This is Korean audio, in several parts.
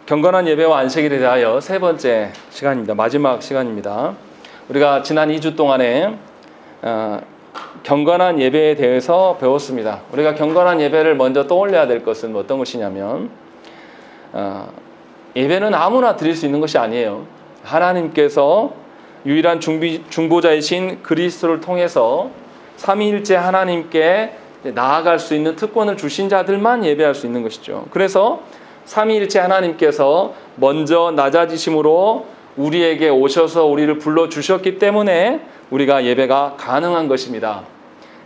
경건한 예배와 안식일에 대하여 세 번째 시간입니다. 마지막 시간입니다. 우리가 지난 2주 동안에 경건한 예배에 대해서 배웠습니다. 우리가 경건한 예배를 먼저 떠올려야 될 것은 어떤 것이냐면 예배는 아무나 드릴 수 있는 것이 아니에요. 하나님께서 유일한 중보자이신 그리스도를 통해서 삼위일체 하나님께 나아갈 수 있는 특권을 주신 자들만 예배할 수 있는 것이죠. 그래서 삼위일체 하나님께서 먼저 낮아지심으로 우리에게 오셔서 우리를 불러주셨기 때문에 우리가 예배가 가능한 것입니다.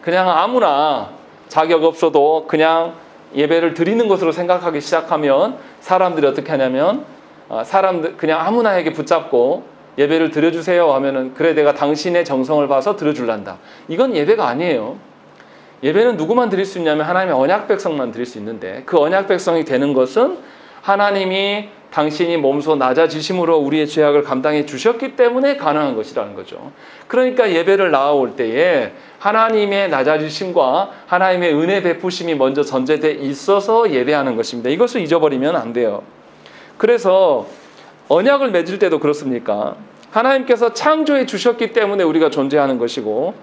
그냥 아무나 자격 없어도 그냥 예배를 드리는 것으로 생각하기 시작하면 사람들이 어떻게 하냐면 사람들 그냥 아무나에게 붙잡고 예배를 드려주세요 하면은 그래 내가 당신의 정성을 봐서 드려줄란다. 이건 예배가 아니에요. 예배는 누구만 드릴 수 있냐면 하나님의 언약 백성만 드릴 수 있는데 그 언약 백성이 되는 것은 하나님이 당신이 몸소 낮아지심으로 우리의 죄악을 감당해 주셨기 때문에 가능한 것이라는 거죠. 그러니까 예배를 나아올 때에 하나님의 낮아지심과 하나님의 은혜 베푸심이 먼저 전제돼 있어서 예배하는 것입니다. 이것을 잊어버리면 안 돼요. 그래서 언약을 맺을 때도 그렇습니까? 하나님께서 창조해 주셨기 때문에 우리가 존재하는 것이고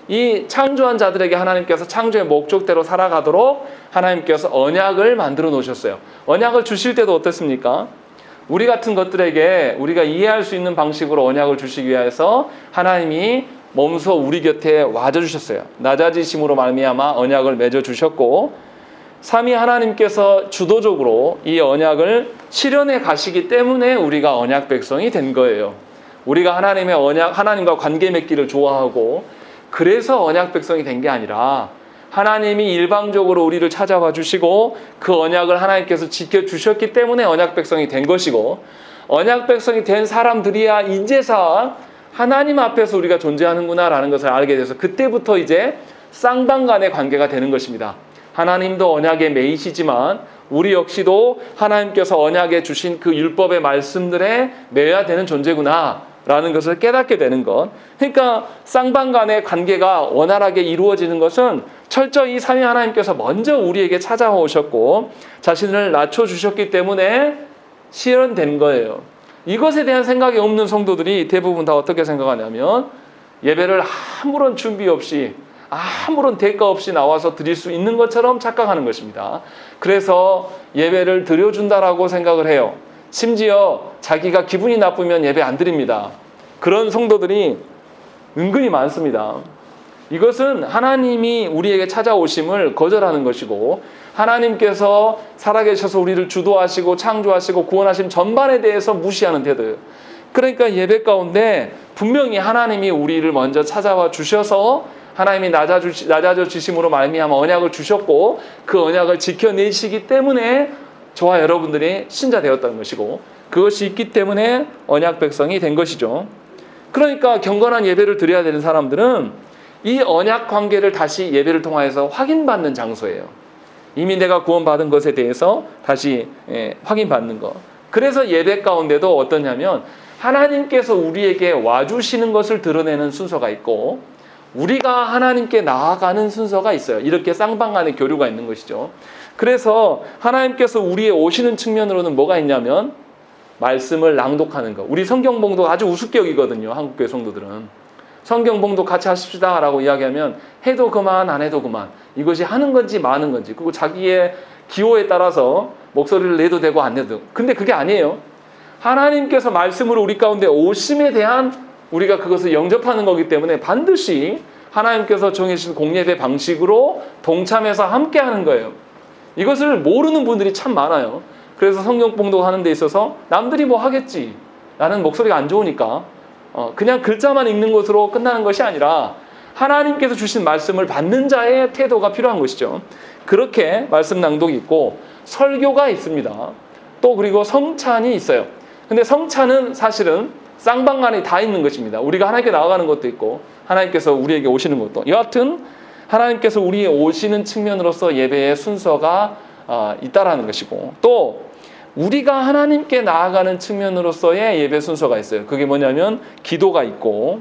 이 창조한 자들에게 하나님께서 창조의 목적대로 살아가도록 하나님께서 언약을 만들어 놓으셨어요. 언약을 주실 때도 어떻습니까? 우리 같은 것들에게 우리가 이해할 수 있는 방식으로 언약을 주시기 위해서 하나님이 몸소 우리 곁에 와줘 주셨어요. 낮아지심으로 말미암아 언약을 맺어 주셨고 삼위 하나님께서 주도적으로 이 언약을 실현해 가시기 때문에 우리가 언약 백성이 된 거예요. 우리가 하나님의 언약, 하나님과 관계 맺기를 좋아하고 그래서 언약 백성이 된 게 아니라 하나님이 일방적으로 우리를 찾아와 주시고 그 언약을 하나님께서 지켜주셨기 때문에 언약 백성이 된 것이고 언약 백성이 된 사람들이야 이제서 하나님 앞에서 우리가 존재하는구나라는 것을 알게 돼서 그때부터 이제 쌍방간의 관계가 되는 것입니다. 하나님도 언약에 매이시지만 우리 역시도 하나님께서 언약에 주신 그 율법의 말씀들에 매여야 되는 존재구나 라는 것을 깨닫게 되는 것. 그러니까 쌍방간의 관계가 원활하게 이루어지는 것은 철저히 삼위 하나님께서 먼저 우리에게 찾아오셨고 자신을 낮춰주셨기 때문에 실현된 거예요. 이것에 대한 생각이 없는 성도들이 대부분 다 어떻게 생각하냐면 예배를 아무런 준비 없이 아무런 대가 없이 나와서 드릴 수 있는 것처럼 착각하는 것입니다. 그래서 예배를 드려준다라고 생각을 해요. 심지어 자기가 기분이 나쁘면 예배 안 드립니다. 그런 성도들이 은근히 많습니다. 이것은 하나님이 우리에게 찾아오심을 거절하는 것이고 하나님께서 살아계셔서 우리를 주도하시고 창조하시고 구원하신 전반에 대해서 무시하는 태도예요. 그러니까 예배 가운데 분명히 하나님이 우리를 먼저 찾아와 주셔서 하나님이 낮아져 주심으로 말미암아 언약을 주셨고 그 언약을 지켜내시기 때문에 저와 여러분들이 신자 되었다는 것이고 그것이 있기 때문에 언약 백성이 된 것이죠. 그러니까 경건한 예배를 드려야 되는 사람들은 이 언약 관계를 다시 예배를 통하여서 확인받는 장소예요. 이미 내가 구원받은 것에 대해서 다시 확인받는 것. 그래서 예배 가운데도 어떠냐면 하나님께서 우리에게 와주시는 것을 드러내는 순서가 있고 우리가 하나님께 나아가는 순서가 있어요. 이렇게 쌍방간의 교류가 있는 것이죠. 그래서 하나님께서 우리의 오시는 측면으로는 뭐가 있냐면 말씀을 낭독하는 것. 우리 성경봉독 아주 우습게 여기거든요. 한국교회 성도들은. 성경봉독 같이 하십시다 라고 이야기하면 해도 그만 안 해도 그만. 이것이 하는 건지 마는 건지 그리고 자기의 기호에 따라서 목소리를 내도 되고 안 내도 되고. 근데 그게 아니에요. 하나님께서 말씀으로 우리 가운데 오심에 대한 우리가 그것을 영접하는 거기 때문에 반드시 하나님께서 정해주신 공예배 방식으로 동참해서 함께 하는 거예요. 이것을 모르는 분들이 참 많아요. 그래서 성경 봉독하는 데 있어서 남들이 뭐 하겠지 라는 목소리가 안 좋으니까 그냥 글자만 읽는 것으로 끝나는 것이 아니라 하나님께서 주신 말씀을 받는 자의 태도가 필요한 것이죠. 그렇게 말씀 낭독이 있고 설교가 있습니다. 또 그리고 성찬이 있어요. 근데 성찬은 사실은 쌍방간에 다 있는 것입니다. 우리가 하나님께 나아가는 것도 있고 하나님께서 우리에게 오시는 것도. 여하튼 하나님께서 우리의 오시는 측면으로서 예배의 순서가 있다라는 것이고 또 우리가 하나님께 나아가는 측면으로서의 예배 순서가 있어요. 그게 뭐냐면 기도가 있고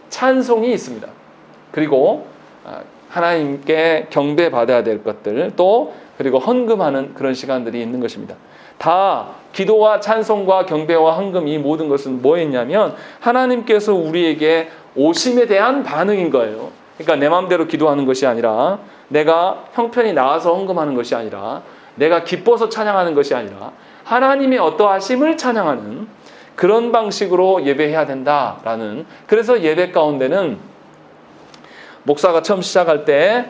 찬송이 있습니다. 그리고 하나님께 경배받아야 될 것들, 또 그리고 헌금하는 그런 시간들이 있는 것입니다. 다 기도와 찬송과 경배와 헌금, 이 모든 것은 뭐였냐면 하나님께서 우리에게 오심에 대한 반응인 거예요. 그러니까 내 마음대로 기도하는 것이 아니라, 내가 형편이 나아서 헌금하는 것이 아니라, 내가 기뻐서 찬양하는 것이 아니라 하나님의 어떠하심을 찬양하는 그런 방식으로 예배해야 된다라는, 그래서 예배 가운데는 목사가 처음 시작할 때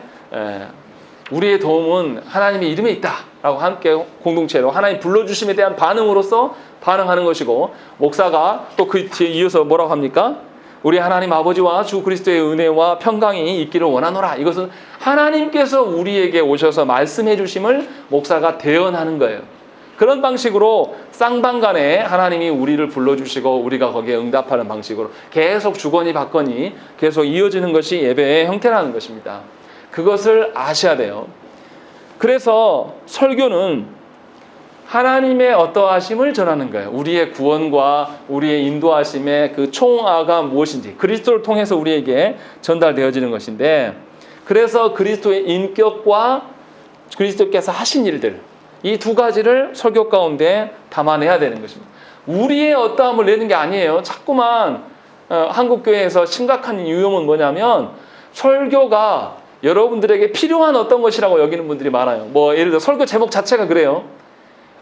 우리의 도움은 하나님의 이름에 있다라고 함께 공동체로 하나님 불러주심에 대한 반응으로서 반응하는 것이고, 목사가 또 그 뒤에 이어서 뭐라고 합니까? 우리 하나님 아버지와 주 그리스도의 은혜와 평강이 있기를 원하노라. 이것은 하나님께서 우리에게 오셔서 말씀해 주심을 목사가 대언하는 거예요. 그런 방식으로 쌍방간에 하나님이 우리를 불러주시고 우리가 거기에 응답하는 방식으로 계속 주거니 받거니 계속 이어지는 것이 예배의 형태라는 것입니다. 그것을 아셔야 돼요. 그래서 설교는 하나님의 어떠하심을 전하는 거예요. 우리의 구원과 우리의 인도하심의 그 총아가 무엇인지, 그리스도를 통해서 우리에게 전달되어지는 것인데, 그래서 그리스도의 인격과 그리스도께서 하신 일들, 이 두 가지를 설교 가운데 담아내야 되는 것입니다. 우리의 어떠함을 내는 게 아니에요. 자꾸만 한국교회에서 심각한 위험은 뭐냐면, 설교가 여러분들에게 필요한 어떤 것이라고 여기는 분들이 많아요. 뭐 예를 들어 설교 제목 자체가 그래요.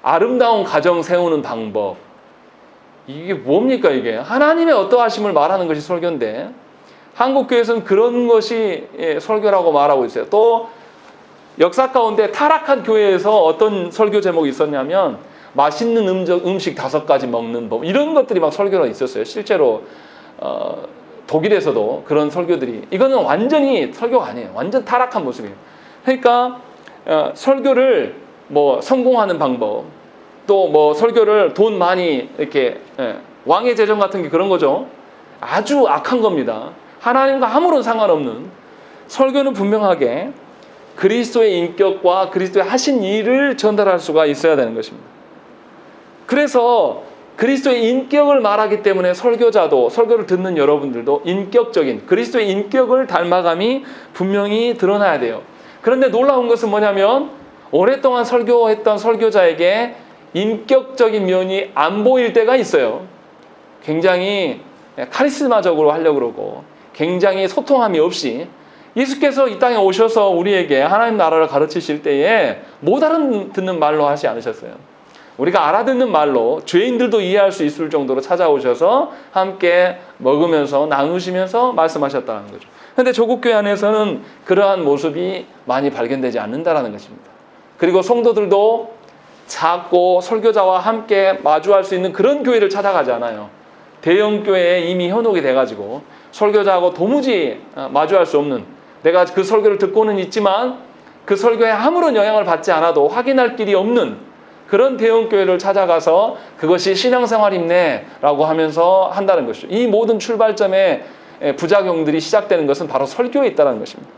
아름다운 가정 세우는 방법. 이게 뭡니까 이게? 하나님의 어떠하심을 말하는 것이 설교인데, 한국교회에서는 그런 것이 설교라고 말하고 있어요. 또 역사 가운데 타락한 교회에서 어떤 설교 제목이 있었냐면, 맛있는 음식 5가지 먹는 법, 이런 것들이 막 설교로 있었어요. 실제로 독일에서도 그런 설교들이, 이거는 완전히 설교가 아니에요. 완전 타락한 모습이에요. 그러니까 설교를 뭐 성공하는 방법, 또 뭐 설교를 돈 많이 이렇게 왕의 재정 같은 게 그런 거죠. 아주 악한 겁니다. 하나님과 아무런 상관없는, 설교는 분명하게 그리스도의 인격과 그리스도의 하신 일을 전달할 수가 있어야 되는 것입니다. 그래서 그리스도의 인격을 말하기 때문에 설교자도, 설교를 듣는 여러분들도 인격적인 그리스도의 인격을 닮아감이 분명히 드러나야 돼요. 그런데 놀라운 것은 뭐냐면, 오랫동안 설교했던 설교자에게 인격적인 면이 안 보일 때가 있어요. 굉장히 카리스마적으로 하려고 그러고, 굉장히 소통함이 없이, 예수께서 이 땅에 오셔서 우리에게 하나님 나라를 가르치실 때에 못 알아듣는 말로 하지 않으셨어요. 우리가 알아듣는 말로 죄인들도 이해할 수 있을 정도로 찾아오셔서 함께 먹으면서 나누시면서 말씀하셨다는 거죠. 그런데 조국교회 안에서는 그러한 모습이 많이 발견되지 않는다는 것입니다. 그리고 성도들도 작고 설교자와 함께 마주할 수 있는 그런 교회를 찾아가지 않아요. 대형 교회에 이미 현혹이 돼가지고 설교자하고 도무지 마주할 수 없는, 내가 그 설교를 듣고는 있지만 그 설교에 아무런 영향을 받지 않아도 확인할 길이 없는 그런 대형 교회를 찾아가서 그것이 신앙생활이네 라고 하면서 한다는 것이죠. 이 모든 출발점의 부작용들이 시작되는 것은 바로 설교에 있다는 것입니다.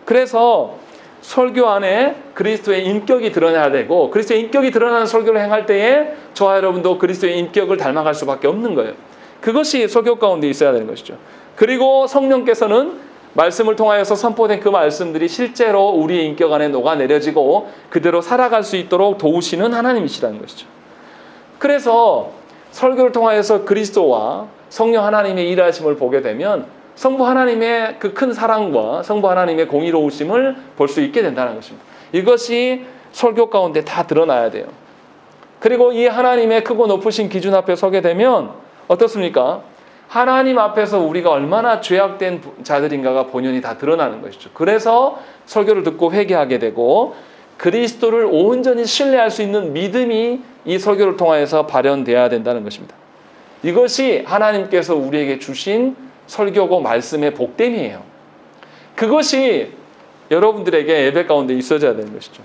그래서 설교 안에 그리스도의 인격이 드러나야 되고, 그리스도의 인격이 드러나는 설교를 행할 때에 저와 여러분도 그리스도의 인격을 닮아갈 수밖에 없는 거예요. 그것이 설교 가운데 있어야 되는 것이죠. 그리고 성령께서는 말씀을 통하여서 선포된 그 말씀들이 실제로 우리의 인격 안에 녹아내려지고 그대로 살아갈 수 있도록 도우시는 하나님이시라는 것이죠. 그래서 설교를 통하여서 그리스도와 성령 하나님의 일하심을 보게 되면 성부 하나님의 그 큰 사랑과 성부 하나님의 공의로우심을 볼 수 있게 된다는 것입니다. 이것이 설교 가운데 다 드러나야 돼요. 그리고 이 하나님의 크고 높으신 기준 앞에 서게 되면 어떻습니까? 하나님 앞에서 우리가 얼마나 죄악된 자들인가가 본연이 다 드러나는 것이죠. 그래서 설교를 듣고 회개하게 되고 그리스도를 온전히 신뢰할 수 있는 믿음이 이 설교를 통하여서 발현되어야 된다는 것입니다. 이것이 하나님께서 우리에게 주신 설교고 말씀의 복됨이에요. 그것이 여러분들에게 예배 가운데 있어져야 되는 것이죠.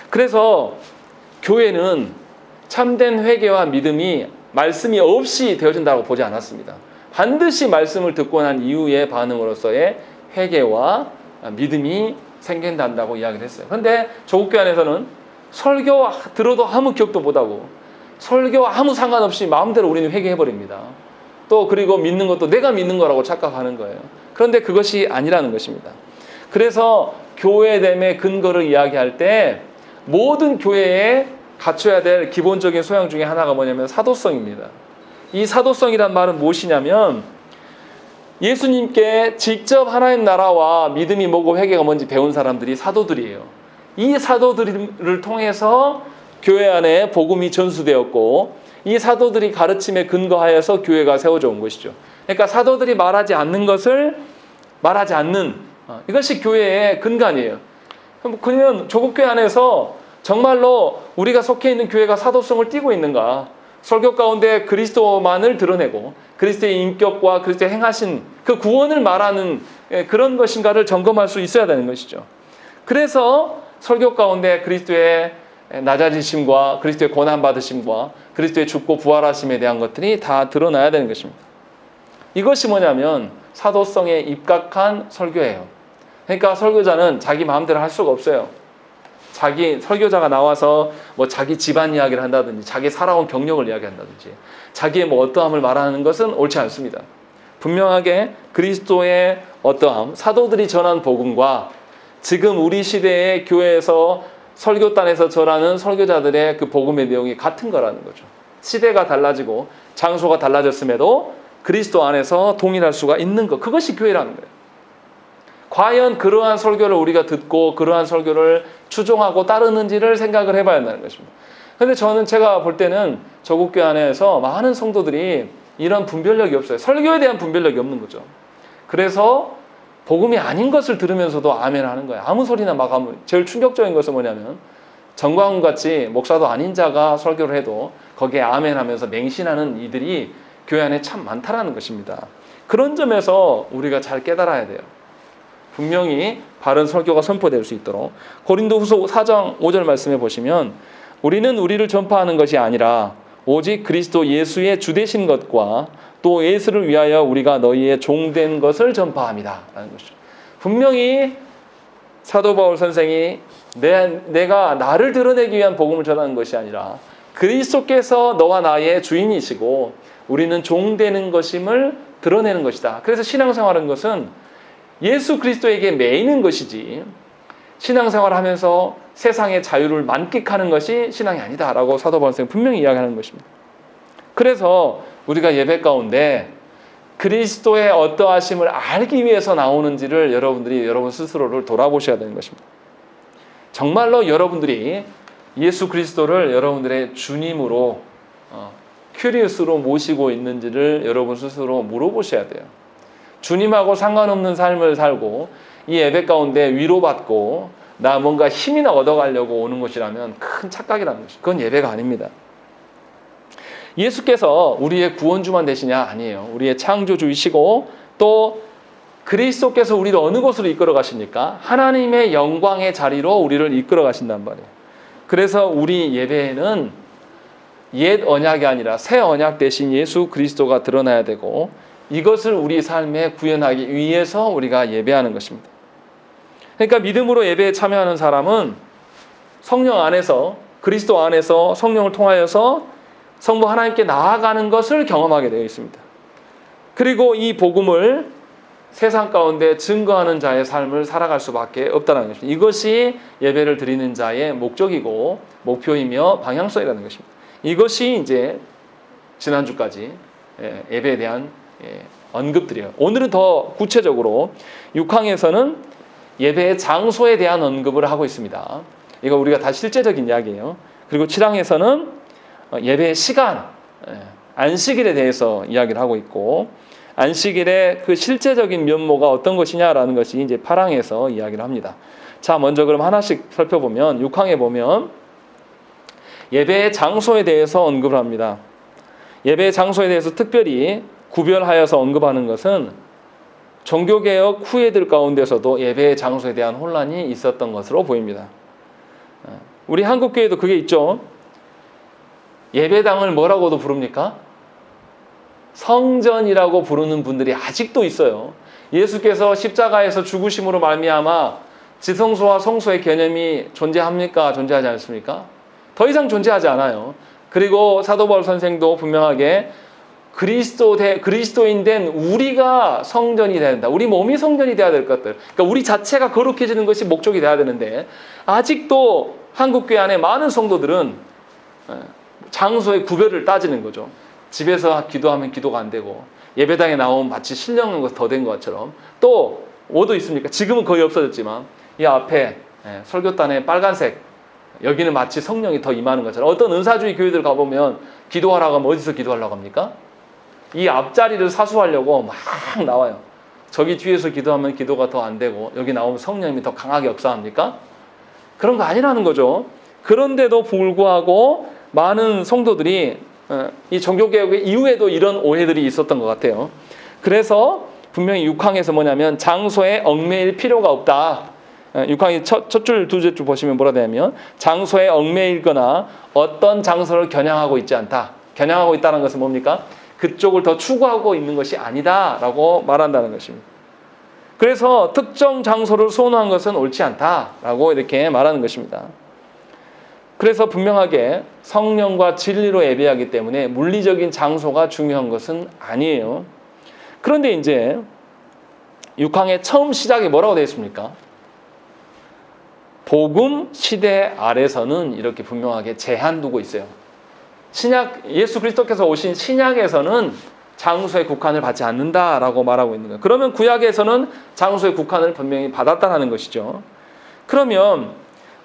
그래서 교회는 참된 회개와 믿음이 말씀이 없이 되어진다고 보지 않았습니다. 반드시 말씀을 듣고 난 이후의 반응으로서의 회개와 믿음이 생긴다고 이야기를 했어요. 그런데 조국교회 안에서는 설교 들어도 아무 기억도 못하고 설교 아무 상관없이 마음대로 우리는 회개해버립니다. 또 그리고 믿는 것도 내가 믿는 거라고 착각하는 거예요. 그런데 그것이 아니라는 것입니다. 그래서 교회됨의 근거를 이야기할 때 모든 교회에 갖춰야 될 기본적인 소양 중에 하나가 뭐냐면 사도성입니다. 이 사도성이란 말은 무엇이냐면 예수님께 직접 하나님 나라와 믿음이 뭐고 회개가 뭔지 배운 사람들이 사도들이에요. 이 사도들을 통해서 교회 안에 복음이 전수되었고 이 사도들이 가르침에 근거하여서 교회가 세워져 온 것이죠. 그러니까 사도들이 말하지 않는 것을 말하지 않는 이것이 교회의 근간이에요. 그러면 조국교회 안에서 정말로 우리가 속해 있는 교회가 사도성을 띠고 있는가? 설교 가운데 그리스도만을 드러내고 그리스도의 인격과 그리스도의 행하신 그 구원을 말하는 그런 것인가를 점검할 수 있어야 되는 것이죠. 그래서 설교 가운데 그리스도의 낮아지심과 그리스도의 고난받으심과 그리스도의 죽고 부활하심에 대한 것들이 다 드러나야 되는 것입니다. 이것이 뭐냐면 사도성에 입각한 설교예요. 그러니까 설교자는 자기 마음대로 할 수가 없어요. 자기 설교자가 나와서 뭐 자기 집안 이야기를 한다든지 자기 살아온 경력을 이야기한다든지 자기의 뭐 어떠함을 말하는 것은 옳지 않습니다. 분명하게 그리스도의 어떠함, 사도들이 전한 복음과 지금 우리 시대의 교회에서 설교단에서 전하는 설교자들의 그 복음의 내용이 같은 거라는 거죠. 시대가 달라지고 장소가 달라졌음에도 그리스도 안에서 동일할 수가 있는 것, 그것이 교회라는 거예요. 과연 그러한 설교를 우리가 듣고 그러한 설교를 추종하고 따르는지를 생각을 해봐야 한다는 것입니다. 그런데 제가 볼 때는 조국교회 안에서 많은 성도들이 이런 분별력이 없어요. 설교에 대한 분별력이 없는 거죠. 그래서 복음이 아닌 것을 들으면서도 아멘 하는 거예요. 아무 소리나 막 하면. 제일 충격적인 것은 뭐냐면 정광훈같이 목사도 아닌 자가 설교를 해도 거기에 아멘 하면서 맹신하는 이들이 교회 안에 참 많다라는 것입니다. 그런 점에서 우리가 잘 깨달아야 돼요. 분명히 바른 설교가 선포될 수 있도록. 고린도후서 4장 5절 말씀해 보시면 우리는 우리를 전파하는 것이 아니라 오직 그리스도 예수의 주되신 것과 또 예수를 위하여 우리가 너희의 종된 것을 전파합니다 라는 것이죠. 분명히 사도 바울 선생이 내가 나를 드러내기 위한 복음을 전하는 것이 아니라 그리스도께서 너와 나의 주인이시고 우리는 종되는 것임을 드러내는 것이다. 그래서 신앙생활하는 것은 예수 그리스도에게 매이는 것이지 신앙생활을 하면서 세상의 자유를 만끽하는 것이 신앙이 아니다라고 사도 바울 선생은 분명히 이야기하는 것입니다. 그래서 우리가 예배 가운데 그리스도의 어떠하심을 알기 위해서 나오는지를 여러분들이 여러분 스스로를 돌아보셔야 되는 것입니다. 정말로 여러분들이 예수 그리스도를 여러분들의 주님으로 큐리우스로 모시고 있는지를 여러분 스스로 물어보셔야 돼요. 주님하고 상관없는 삶을 살고 이 예배 가운데 위로받고 나 뭔가 힘이나 얻어가려고 오는 것이라면 큰 착각이라는 것이죠. 그건 예배가 아닙니다. 예수께서 우리의 구원주만 되시냐? 아니에요. 우리의 창조주이시고 또 그리스도께서 우리를 어느 곳으로 이끌어 가십니까? 하나님의 영광의 자리로 우리를 이끌어 가신단 말이에요. 그래서 우리 예배에는 옛 언약이 아니라 새 언약 대신 예수 그리스도가 드러나야 되고 이것을 우리 삶에 구현하기 위해서 우리가 예배하는 것입니다. 그러니까 믿음으로 예배에 참여하는 사람은 성령 안에서 그리스도 안에서 성령을 통하여서 성부 하나님께 나아가는 것을 경험하게 되어 있습니다. 그리고 이 복음을 세상 가운데 증거하는 자의 삶을 살아갈 수밖에 없다는 것입니다. 이것이 예배를 드리는 자의 목적이고 목표이며 방향성이라는 것입니다. 이것이 이제 지난주까지 예배에 대한 언급들이에요. 오늘은 더 구체적으로 6항에서는 예배의 장소에 대한 언급을 하고 있습니다. 이거 우리가 다 실제적인 이야기예요. 그리고 7항에서는 예배의 시간, 안식일에 대해서 이야기를 하고 있고 안식일의 그 실제적인 면모가 어떤 것이냐라는 것이 이제 8항에서 이야기를 합니다. 자, 먼저 그럼 하나씩 살펴보면 6항에 보면 예배의 장소에 대해서 언급을 합니다. 예배의 장소에 대해서 특별히 구별하여서 언급하는 것은 종교개혁 후예들 가운데서도 예배의 장소에 대한 혼란이 있었던 것으로 보입니다. 우리 한국교회도 그게 있죠. 예배당을 뭐라고도 부릅니까? 성전이라고 부르는 분들이 아직도 있어요. 예수께서 십자가에서 죽으심으로 말미암아 지성소와 성소의 개념이 존재합니까? 존재하지 않습니까? 더 이상 존재하지 않아요. 그리고 사도 바울 선생도 분명하게 그리스도인 된 우리가 성전이 돼야 된다. 우리 몸이 성전이 돼야 될 것들. 그러니까 우리 자체가 거룩해지는 것이 목적이 돼야 되는데 아직도 한국교회 안에 많은 성도들은 장소의 구별을 따지는 거죠. 집에서 기도하면 기도가 안 되고 예배당에 나오면 마치 신령한 것 더 된 것처럼 또 뭐도 있습니까? 지금은 거의 없어졌지만 이 앞에 설교단에 빨간색 여기는 마치 성령이 더 임하는 것처럼 어떤 은사주의 교회들 가보면 기도하라고 하면 어디서 기도하려고 합니까? 이 앞자리를 사수하려고 막 나와요. 저기 뒤에서 기도하면 기도가 더 안 되고 여기 나오면 성령님이 더 강하게 역사합니까? 그런 거 아니라는 거죠. 그런데도 불구하고 많은 성도들이 이 종교개혁 이후에도 이런 오해들이 있었던 것 같아요. 그래서 분명히 6항에서 뭐냐면 장소에 얽매일 필요가 없다. 6항의 첫 줄, 두째 줄 보시면 뭐라 되냐면 장소에 얽매일거나 어떤 장소를 겨냥하고 있지 않다. 겨냥하고 있다는 것은 뭡니까? 그쪽을 더 추구하고 있는 것이 아니다라고 말한다는 것입니다. 그래서 특정 장소를 선호한 것은 옳지 않다라고 이렇게 말하는 것입니다. 그래서 분명하게 성령과 진리로 예배하기 때문에 물리적인 장소가 중요한 것은 아니에요. 그런데 이제 6항의 처음 시작이 뭐라고 되어 있습니까? 복음 시대 아래서는 이렇게 분명하게 제한 두고 있어요. 예수 그리스도께서 오신 신약에서는 장소의 국한을 받지 않는다라고 말하고 있는 거예요. 그러면 구약에서는 장소의 국한을 분명히 받았다는 것이죠. 그러면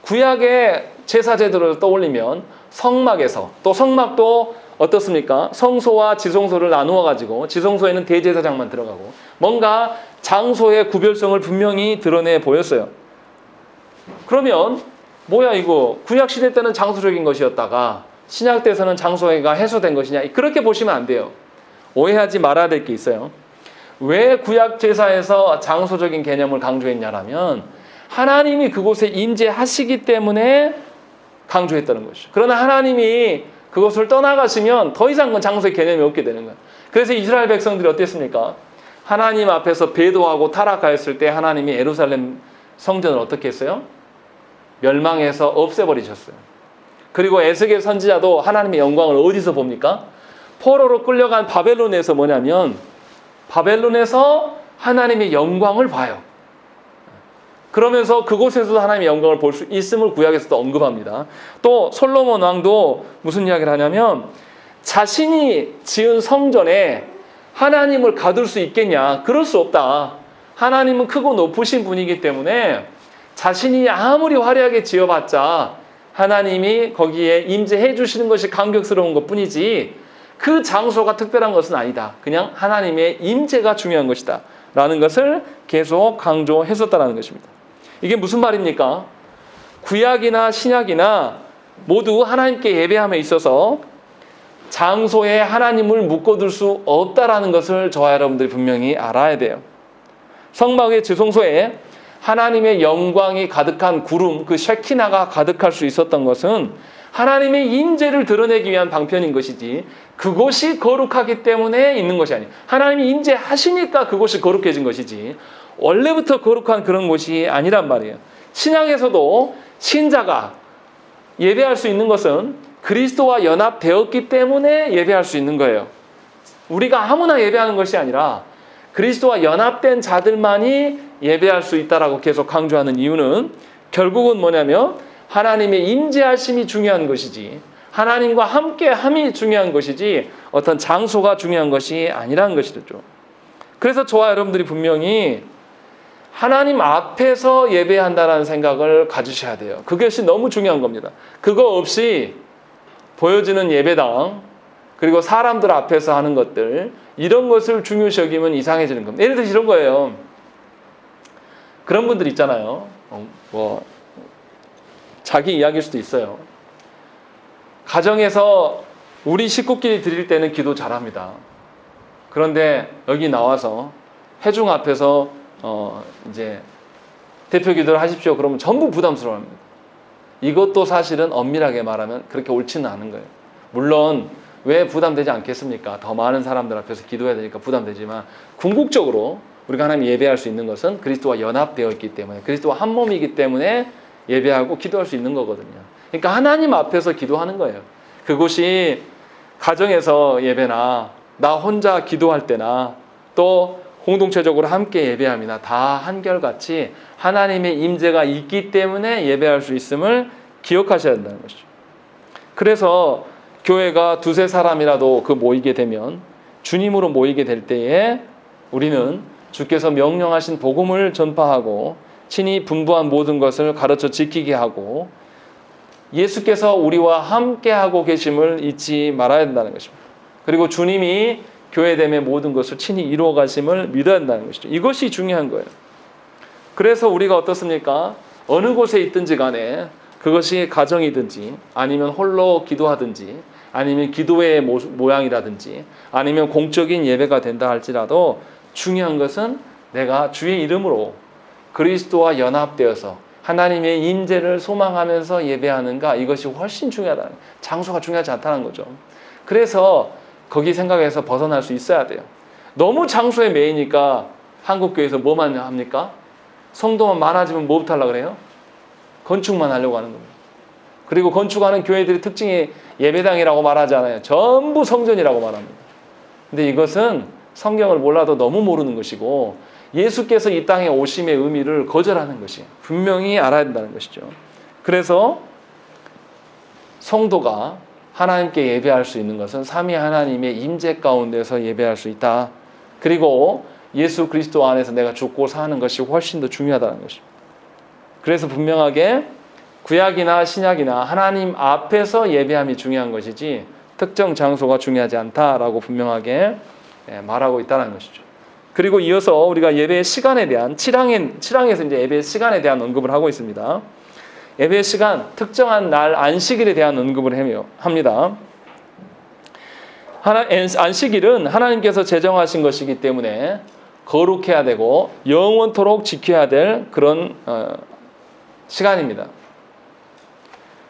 구약의 제사 제도를 떠올리면 성막에서 또 성막도 어떻습니까? 성소와 지성소를 나누어 가지고 지성소에는 대제사장만 들어가고 뭔가 장소의 구별성을 분명히 드러내 보였어요. 그러면 뭐야 이거 구약 시대 때는 장소적인 것이었다가 신약 때에서는 장소가 해소된 것이냐 그렇게 보시면 안 돼요. 오해하지 말아야 될 게 있어요. 왜 구약 제사에서 장소적인 개념을 강조했냐라면 하나님이 그곳에 임재하시기 때문에 강조했다는 것이죠. 그러나 하나님이 그것을 떠나가시면 더 이상 장소의 개념이 없게 되는 거예요. 그래서 이스라엘 백성들이 어땠습니까? 하나님 앞에서 배도하고 타락하였을 때 하나님이 예루살렘 성전을 어떻게 했어요? 멸망해서 없애버리셨어요. 그리고 에스겔 선지자도 하나님의 영광을 어디서 봅니까? 포로로 끌려간 바벨론에서 뭐냐면 바벨론에서 하나님의 영광을 봐요. 그러면서 그곳에서도 하나님의 영광을 볼 수 있음을 구약에서도 언급합니다. 또 솔로몬 왕도 무슨 이야기를 하냐면 자신이 지은 성전에 하나님을 가둘 수 있겠냐? 그럴 수 없다. 하나님은 크고 높으신 분이기 때문에 자신이 아무리 화려하게 지어봤자 하나님이 거기에 임재해 주시는 것이 감격스러운 것뿐이지 그 장소가 특별한 것은 아니다. 그냥 하나님의 임재가 중요한 것이다. 라는 것을 계속 강조했었다는 것입니다. 이게 무슨 말입니까? 구약이나 신약이나 모두 하나님께 예배함에 있어서 장소에 하나님을 묶어둘 수 없다라는 것을 저와 여러분들이 분명히 알아야 돼요. 성막의 지성소에 하나님의 영광이 가득한 구름, 그 셰키나가 가득할 수 있었던 것은 하나님의 임재를 드러내기 위한 방편인 것이지 그곳이 거룩하기 때문에 있는 것이 아니에요. 하나님이 임재하시니까 그곳이 거룩해진 것이지 원래부터 거룩한 그런 곳이 아니란 말이에요. 신약에서도 신자가 예배할 수 있는 것은 그리스도와 연합되었기 때문에 예배할 수 있는 거예요. 우리가 아무나 예배하는 것이 아니라 그리스도와 연합된 자들만이 예배할 수 있다라고 계속 강조하는 이유는 결국은 뭐냐면 하나님의 임재하심이 중요한 것이지 하나님과 함께함이 중요한 것이지 어떤 장소가 중요한 것이 아니라는 것이죠. 그래서 저와 여러분들이 분명히 하나님 앞에서 예배한다는 생각을 가지셔야 돼요. 그것이 너무 중요한 겁니다. 그거 없이 보여지는 예배당 그리고 사람들 앞에서 하는 것들 이런 것을 중요시 여기면 이상해지는 겁니다. 예를 들어서 이런 거예요. 그런 분들 있잖아요. 자기 이야기일 수도 있어요. 가정에서 우리 식구끼리 드릴 때는 기도 잘합니다. 그런데 여기 나와서 회중 앞에서 이제 대표 기도를 하십시오. 그러면 전부 부담스러워합니다. 이것도 사실은 엄밀하게 말하면 그렇게 옳지는 않은 거예요. 물론 왜 부담되지 않겠습니까? 더 많은 사람들 앞에서 기도해야 되니까 부담되지만 궁극적으로 우리가 하나님 예배할 수 있는 것은 그리스도와 연합되어 있기 때문에 그리스도와 한 몸이기 때문에 예배하고 기도할 수 있는 거거든요. 그러니까 하나님 앞에서 기도하는 거예요. 그곳이 가정에서 예배나 나 혼자 기도할 때나 또 공동체적으로 함께 예배함이나 다 한결같이 하나님의 임재가 있기 때문에 예배할 수 있음을 기억하셔야 된다는 것이죠. 그래서 교회가 두세 사람이라도 모이게 되면, 주님으로 모이게 될 때에 우리는 주께서 명령하신 복음을 전파하고 친히 분부한 모든 것을 가르쳐 지키게 하고 예수께서 우리와 함께하고 계심을 잊지 말아야 된다는 것입니다. 그리고 주님이 교회됨의 모든 것을 친히 이루어 가심을 믿어야 한다는 것이죠. 이것이 중요한 거예요. 그래서 우리가 어떻습니까? 어느 곳에 있든지 간에 그것이 가정이든지 아니면 홀로 기도하든지 아니면 기도의 모양이라든지 아니면 공적인 예배가 된다 할지라도 중요한 것은 내가 주의 이름으로 그리스도와 연합되어서 하나님의 임재를 소망하면서 예배하는가, 이것이 훨씬 중요하다. 장소가 중요하지 않다는 거죠. 그래서 거기 생각에서 벗어날 수 있어야 돼요. 너무 장소에 매이니까 한국교회에서 뭐만 합니까? 성도만 많아지면 뭐부터 하려고 그래요? 건축만 하려고 하는 겁니다. 그리고 건축하는 교회들의 특징이 예배당이라고 말하지 않아요. 전부 성전이라고 말합니다. 근데 이것은 성경을 몰라도 너무 모르는 것이고 예수께서 이 땅에 오심의 의미를 거절하는 것이 분명히 알아야 된다는 것이죠. 그래서 성도가 하나님께 예배할 수 있는 것은 삼위 하나님의 임재 가운데서 예배할 수 있다. 그리고 예수 그리스도 안에서 내가 죽고 사는 것이 훨씬 더 중요하다는 것입니다. 그래서 분명하게 구약이나 신약이나 하나님 앞에서 예배함이 중요한 것이지 특정 장소가 중요하지 않다라고 분명하게 말하고 있다는 것이죠. 그리고 이어서 우리가 예배의 시간에 대한 7항에서 이제 예배의 시간에 대한 언급을 하고 있습니다. 예배의 시간, 특정한 날 안식일에 대한 언급을 합니다. 안식일은 하나님께서 제정하신 것이기 때문에 거룩해야 되고 영원토록 지켜야 될 그런 시간입니다.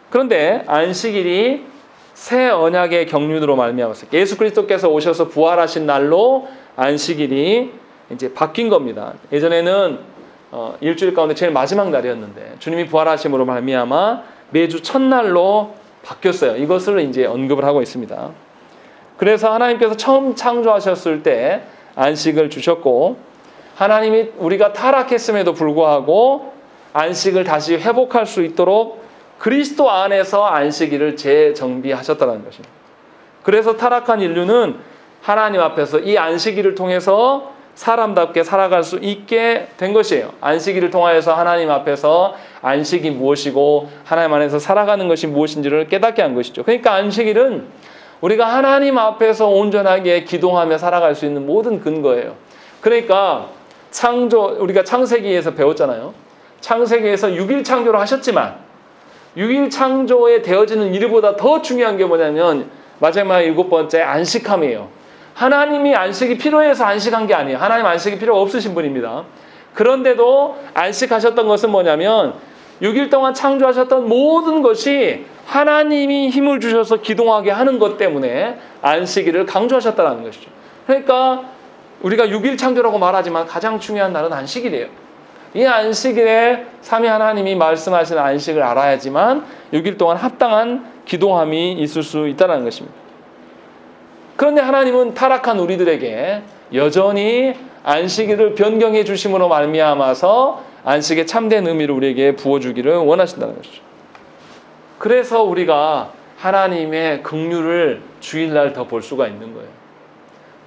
그런데 안식일이 새 언약의 경륜으로 말미암아서 예수 그리스도께서 오셔서 부활하신 날로 안식일이 이제 바뀐 겁니다. 예전에는 일주일 가운데 제일 마지막 날이었는데 주님이 부활하심으로 말미암아 매주 첫날로 바뀌었어요. 이것을 이제 언급을 하고 있습니다. 그래서 하나님께서 처음 창조하셨을 때 안식을 주셨고 하나님이 우리가 타락했음에도 불구하고 안식을 다시 회복할 수 있도록 그리스도 안에서 안식일을 재정비하셨다는 것입니다. 그래서 타락한 인류는 하나님 앞에서 이 안식일을 통해서 사람답게 살아갈 수 있게 된 것이에요. 안식일을 통하여서 하나님 앞에서 안식이 무엇이고 하나님 안에서 살아가는 것이 무엇인지를 깨닫게 한 것이죠. 그러니까 안식일은 우리가 하나님 앞에서 온전하게 기도하며 살아갈 수 있는 모든 근거예요. 그러니까 우리가 창세기에서 배웠잖아요. 창세기에서 6일 창조를 하셨지만 6일 창조에 되어지는 일보다 더 중요한 게 뭐냐면 마지막 7번째 안식함이에요. 하나님이 안식이 필요해서 안식한 게 아니에요. 하나님 안식이 필요 없으신 분입니다. 그런데도 안식하셨던 것은 뭐냐면 6일 동안 창조하셨던 모든 것이 하나님이 힘을 주셔서 기동하게 하는 것 때문에 안식일을 강조하셨다는 것이죠. 그러니까 우리가 6일 창조라고 말하지만 가장 중요한 날은 안식일이에요. 이 안식일에 삼위 하나님이 말씀하신 안식을 알아야지만 6일 동안 합당한 기도함이 있을 수 있다는 것입니다. 그런데 하나님은 타락한 우리들에게 여전히 안식일을 변경해 주심으로 말미암아서 안식의 참된 의미를 우리에게 부어주기를 원하신다는 것이죠. 그래서 우리가 하나님의 긍휼을 주일날 더 볼 수가 있는 거예요.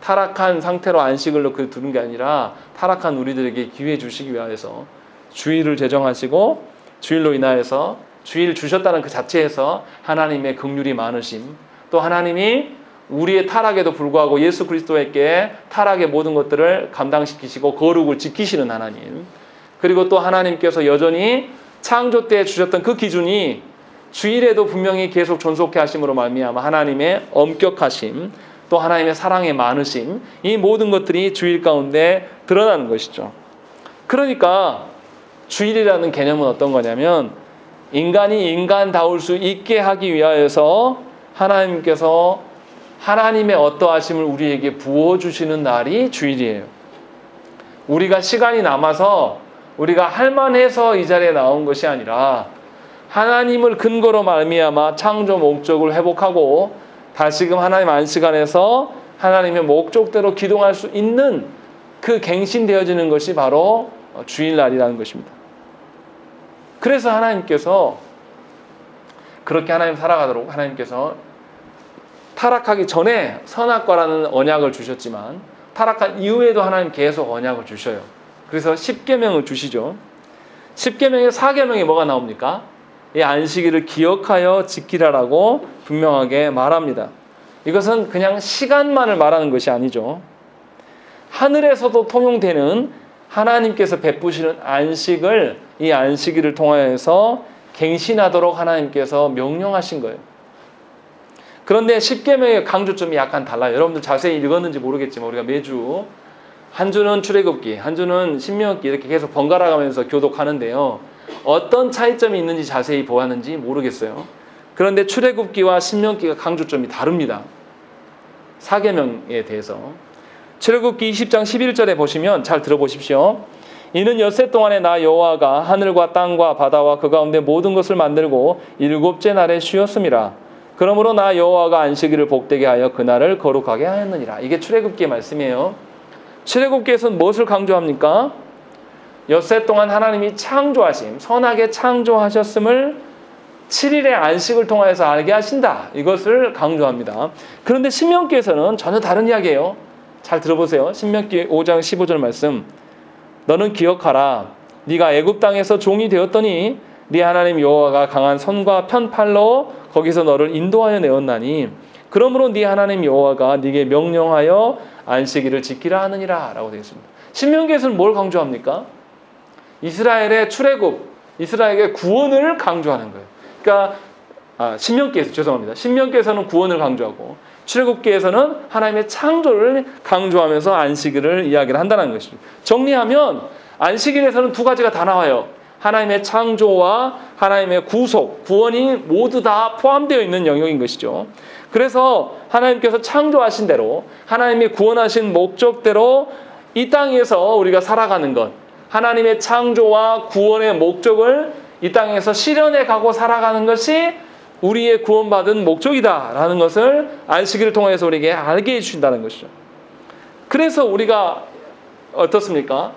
타락한 상태로 안식일로 두는 게 아니라 타락한 우리들에게 기회 주시기 위해서 주일을 제정하시고 주일로 인하여서 주일 주셨다는 그 자체에서 하나님의 긍휼이 많으심, 또 하나님이 우리의 타락에도 불구하고 예수 그리스도에게 타락의 모든 것들을 감당시키시고 거룩을 지키시는 하나님, 그리고 또 하나님께서 여전히 창조 때 주셨던 그 기준이 주일에도 분명히 계속 존속해 하심으로 말미암아 하나님의 엄격하심, 또 하나님의 사랑의 많으심, 이 모든 것들이 주일 가운데 드러나는 것이죠. 그러니까 주일이라는 개념은 어떤 거냐면 인간이 인간다울 수 있게 하기 위하여서 하나님께서 하나님의 어떠하심을 우리에게 부어주시는 날이 주일이에요. 우리가 시간이 남아서 우리가 할만해서 이 자리에 나온 것이 아니라 하나님을 근거로 말미암아 창조 목적을 회복하고 다시금 하나님 안식 안에서 하나님의 목적대로 기동할 수 있는 그 갱신되어지는 것이 바로 주일날이라는 것입니다. 그래서 하나님께서 그렇게 하나님 살아가도록 하나님께서 타락하기 전에 선악과라는 언약을 주셨지만 타락한 이후에도 하나님 계속 언약을 주셔요. 그래서 10계명을 주시죠. 10계명에 4계명이 뭐가 나옵니까? 이 안식일을 기억하여 지키라라고 분명하게 말합니다. 이것은 그냥 시간만을 말하는 것이 아니죠. 하늘에서도 통용되는 하나님께서 베푸시는 안식을 이 안식일을 통하여서 갱신하도록 하나님께서 명령하신 거예요. 그런데 10계명의 강조점이 약간 달라요. 여러분들 자세히 읽었는지 모르겠지만 우리가 매주 한 주는 출애굽기, 한 주는 신명기 이렇게 계속 번갈아 가면서 교독하는데요. 어떤 차이점이 있는지 자세히 보았는지 모르겠어요. 그런데 출애굽기와 신명기가 강조점이 다릅니다. 4계명에 대해서. 출애굽기 20장 11절에 보시면 잘 들어보십시오. 이는 엿새 동안에 나 여호와가 하늘과 땅과 바다와 그 가운데 모든 것을 만들고 일곱째 날에 쉬었음이라. 그러므로 나 여호와가 안식일을 복되게 하여 그날을 거룩하게 하였느니라. 이게 출애굽기의 말씀이에요. 출애굽기에서는 무엇을 강조합니까? 엿새 동안 하나님이 창조하심, 선하게 창조하셨음을 7일의 안식을 통하여서 알게 하신다. 이것을 강조합니다. 그런데 신명기에서는 전혀 다른 이야기예요. 잘 들어보세요. 신명기 5장 15절 말씀. 너는 기억하라. 네가 애굽 땅에서 종이 되었더니 네 하나님 여호와가 강한 손과 편팔로 거기서 너를 인도하여 내었나니 그러므로 네 하나님 여호와가 네게 명령하여 안식일을 지키라 하느니라 라고 되어 있습니다. 신명기에서는 뭘 강조합니까? 이스라엘의 출애굽, 이스라엘의 구원을 강조하는 거예요. 그러니까 신명기에서는 구원을 강조하고 출애굽기에서는 하나님의 창조를 강조하면서 안식일을 이야기를 한다는 것이죠. 정리하면 안식일에서는 두 가지가 다 나와요. 하나님의 창조와 하나님의 구속, 구원이 모두 다 포함되어 있는 영역인 것이죠. 그래서 하나님께서 창조하신 대로 하나님이 구원하신 목적대로 이 땅에서 우리가 살아가는 것, 하나님의 창조와 구원의 목적을 이 땅에서 실현해 가고 살아가는 것이 우리의 구원받은 목적이다라는 것을 안식일을 통해서 우리에게 알게 해주신다는 것이죠. 그래서 우리가 어떻습니까?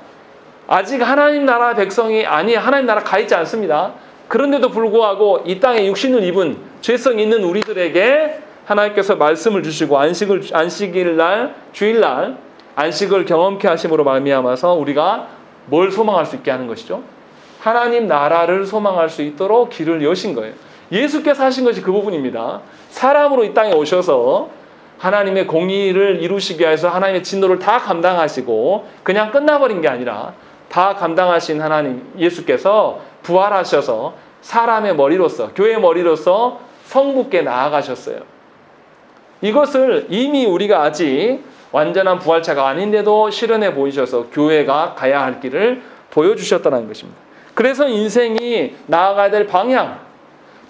아직 하나님 나라 백성이 하나님 나라 가 있지 않습니다. 그런데도 불구하고 이 땅에 육신을 입은 죄성 있는 우리들에게 하나님께서 말씀을 주시고 안식일날, 주일날 안식을 경험케 하심으로 말미암아서 우리가 뭘 소망할 수 있게 하는 것이죠? 하나님 나라를 소망할 수 있도록 길을 여신 거예요. 예수께서 하신 것이 그 부분입니다. 사람으로 이 땅에 오셔서 하나님의 공의를 이루시기 위해서 하나님의 진노를 다 감당하시고 그냥 끝나버린 게 아니라 다 감당하신 하나님 예수께서 부활하셔서 사람의 머리로서, 교회의 머리로서 성부께 나아가셨어요. 이것을 이미 우리가 아직 완전한 부활체가 아닌데도 실현해 보이셔서 교회가 가야 할 길을 보여주셨다는 것입니다. 그래서 인생이 나아가야 될 방향,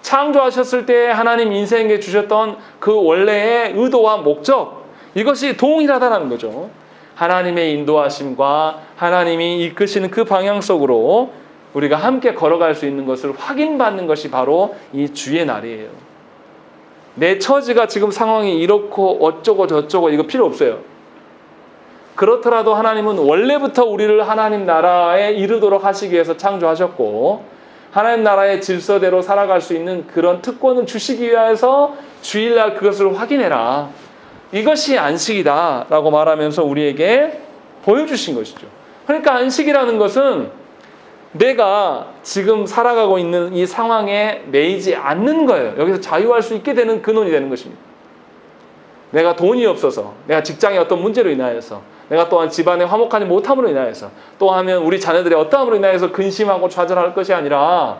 창조하셨을 때 하나님 인생에 주셨던 그 원래의 의도와 목적, 이것이 동일하다는 거죠. 하나님의 인도하심과 하나님이 이끄시는 그 방향 속으로 우리가 함께 걸어갈 수 있는 것을 확인받는 것이 바로 이 주의 날이에요. 내 처지가 지금 상황이 이렇고 어쩌고 저쩌고 이거 필요 없어요. 그렇더라도 하나님은 원래부터 우리를 하나님 나라에 이르도록 하시기 위해서 창조하셨고 하나님 나라의 질서대로 살아갈 수 있는 그런 특권을 주시기 위해서 주일날 그것을 확인해라. 이것이 안식이다 라고 말하면서 우리에게 보여주신 것이죠. 그러니까 안식이라는 것은 내가 지금 살아가고 있는 이 상황에 매이지 않는 거예요. 여기서 자유할 수 있게 되는 근원이 되는 것입니다. 내가 돈이 없어서, 내가 직장의 어떤 문제로 인하여서, 내가 또한 집안의 화목하지 못함으로 인하여서, 또 하면 우리 자녀들의 어떠함으로 인하여서 근심하고 좌절할 것이 아니라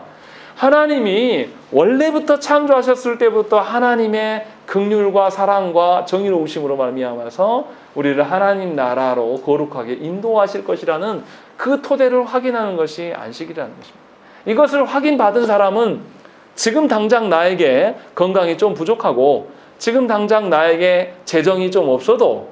하나님이 원래부터 창조하셨을 때부터 하나님의 긍휼과 사랑과 정의로우심으로 말미암아서 우리를 하나님 나라로 거룩하게 인도하실 것이라는 그 토대를 확인하는 것이 안식이라는 것입니다. 이것을 확인받은 사람은 지금 당장 나에게 건강이 좀 부족하고 지금 당장 나에게 재정이 좀 없어도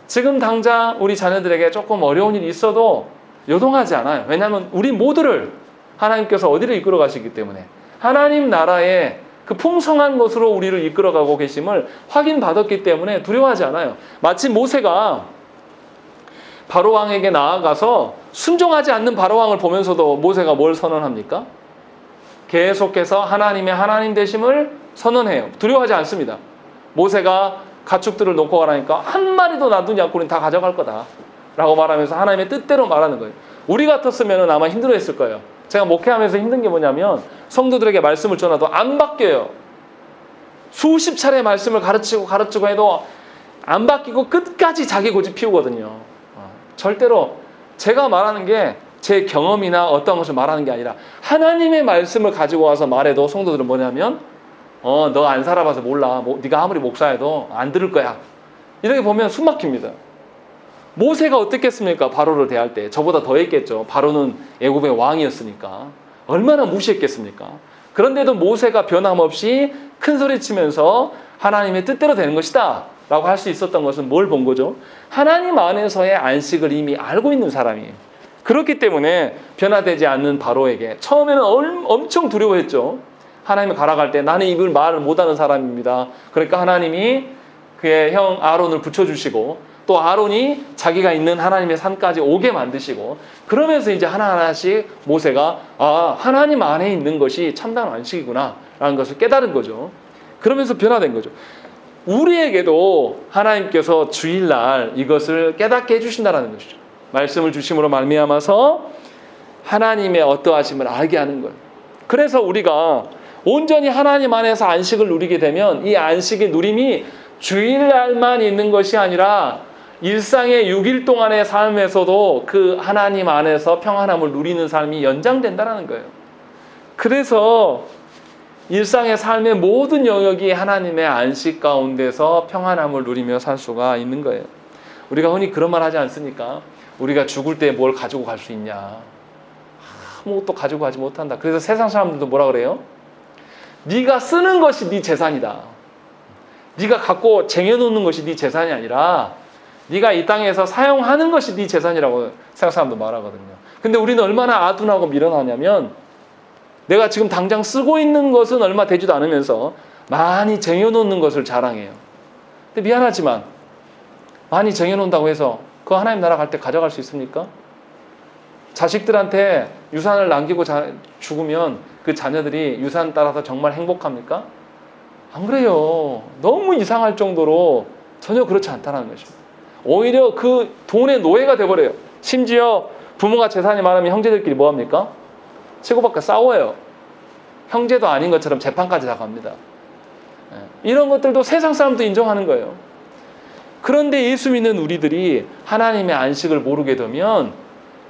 지금 당장 우리 자녀들에게 조금 어려운 일이 있어도 요동하지 않아요. 왜냐하면 우리 모두를 하나님께서 어디로 이끌어 가시기 때문에 하나님 나라의 그 풍성한 것으로 우리를 이끌어가고 계심을 확인받았기 때문에 두려워하지 않아요. 마치 모세가 바로왕에게 나아가서 순종하지 않는 바로왕을 보면서도 모세가 뭘 선언합니까? 계속해서 하나님의 하나님 되심을 선언해요. 두려워하지 않습니다. 모세가 가축들을 놓고 가라니까 한 마리도 놔두지 않고 우리는 다 가져갈 거다 라고 말하면서 하나님의 뜻대로 말하는 거예요. 우리 같았으면 아마 힘들어했을 거예요. 제가 목회하면서 힘든 게 뭐냐면 성도들에게 말씀을 전해도 안 바뀌어요. 수십 차례 말씀을 가르치고 해도 안 바뀌고 끝까지 자기 고집 피우거든요. 절대로 제가 말하는 게 제 경험이나 어떤 것을 말하는 게 아니라 하나님의 말씀을 가지고 와서 말해도 성도들은 뭐냐면 너 안 살아봐서 몰라. 네가 아무리 목사해도 안 들을 거야. 이렇게 보면 숨 막힙니다. 모세가 어땠겠습니까? 바로를 대할 때. 저보다 더 했겠죠. 바로는 애굽의 왕이었으니까. 얼마나 무시했겠습니까? 그런데도 모세가 변함없이 큰 소리 치면서 하나님의 뜻대로 되는 것이다 라고 할 수 있었던 것은 뭘 본 거죠? 하나님 안에서의 안식을 이미 알고 있는 사람이에요. 그렇기 때문에 변화되지 않는 바로에게 처음에는 엄청 두려워했죠. 하나님이 가라갈 때 나는 이 말을 못하는 사람입니다. 그러니까 하나님이 그의 형 아론을 붙여주시고 또 아론이 자기가 있는 하나님의 산까지 오게 만드시고 그러면서 이제 하나하나씩 모세가 하나님 안에 있는 것이 참다운 안식이구나 라는 것을 깨달은 거죠. 그러면서 변화된 거죠. 우리에게도 하나님께서 주일날 이것을 깨닫게 해주신다는 것이죠. 말씀을 주심으로 말미암아서 하나님의 어떠하심을 알게 하는 거예요. 그래서 우리가 온전히 하나님 안에서 안식을 누리게 되면 이 안식의 누림이 주일날만 있는 것이 아니라 일상의 6일 동안의 삶에서도 그 하나님 안에서 평안함을 누리는 삶이 연장된다는 거예요. 그래서 일상의 삶의 모든 영역이 하나님의 안식 가운데서 평안함을 누리며 살 수가 있는 거예요. 우리가 흔히 그런 말 하지 않습니까? 우리가 죽을 때 뭘 가지고 갈 수 있냐? 아무것도 가지고 가지 못한다. 그래서 세상 사람들도 뭐라 그래요? 네가 쓰는 것이 네 재산이다. 네가 갖고 쟁여놓는 것이 네 재산이 아니라 네가 이 땅에서 사용하는 것이 네 재산이라고 세상 사람도 말하거든요. 근데 우리는 얼마나 아둔하고 미련하냐면 내가 지금 당장 쓰고 있는 것은 얼마 되지도 않으면서 많이 쟁여놓는 것을 자랑해요. 근데 미안하지만 많이 쟁여놓는다고 해서 그 하나님 나라 갈 때 가져갈 수 있습니까? 자식들한테 유산을 남기고 죽으면 그 자녀들이 유산 따라서 정말 행복합니까? 안 그래요. 너무 이상할 정도로 전혀 그렇지 않다는 것입니다. 오히려 그 돈의 노예가 돼버려요. 심지어 부모가 재산이 많으면 형제들끼리 뭐합니까? 치고받고 싸워요. 형제도 아닌 것처럼 재판까지 다 갑니다. 이런 것들도 세상 사람도 인정하는 거예요. 그런데 예수 믿는 우리들이 하나님의 안식을 모르게 되면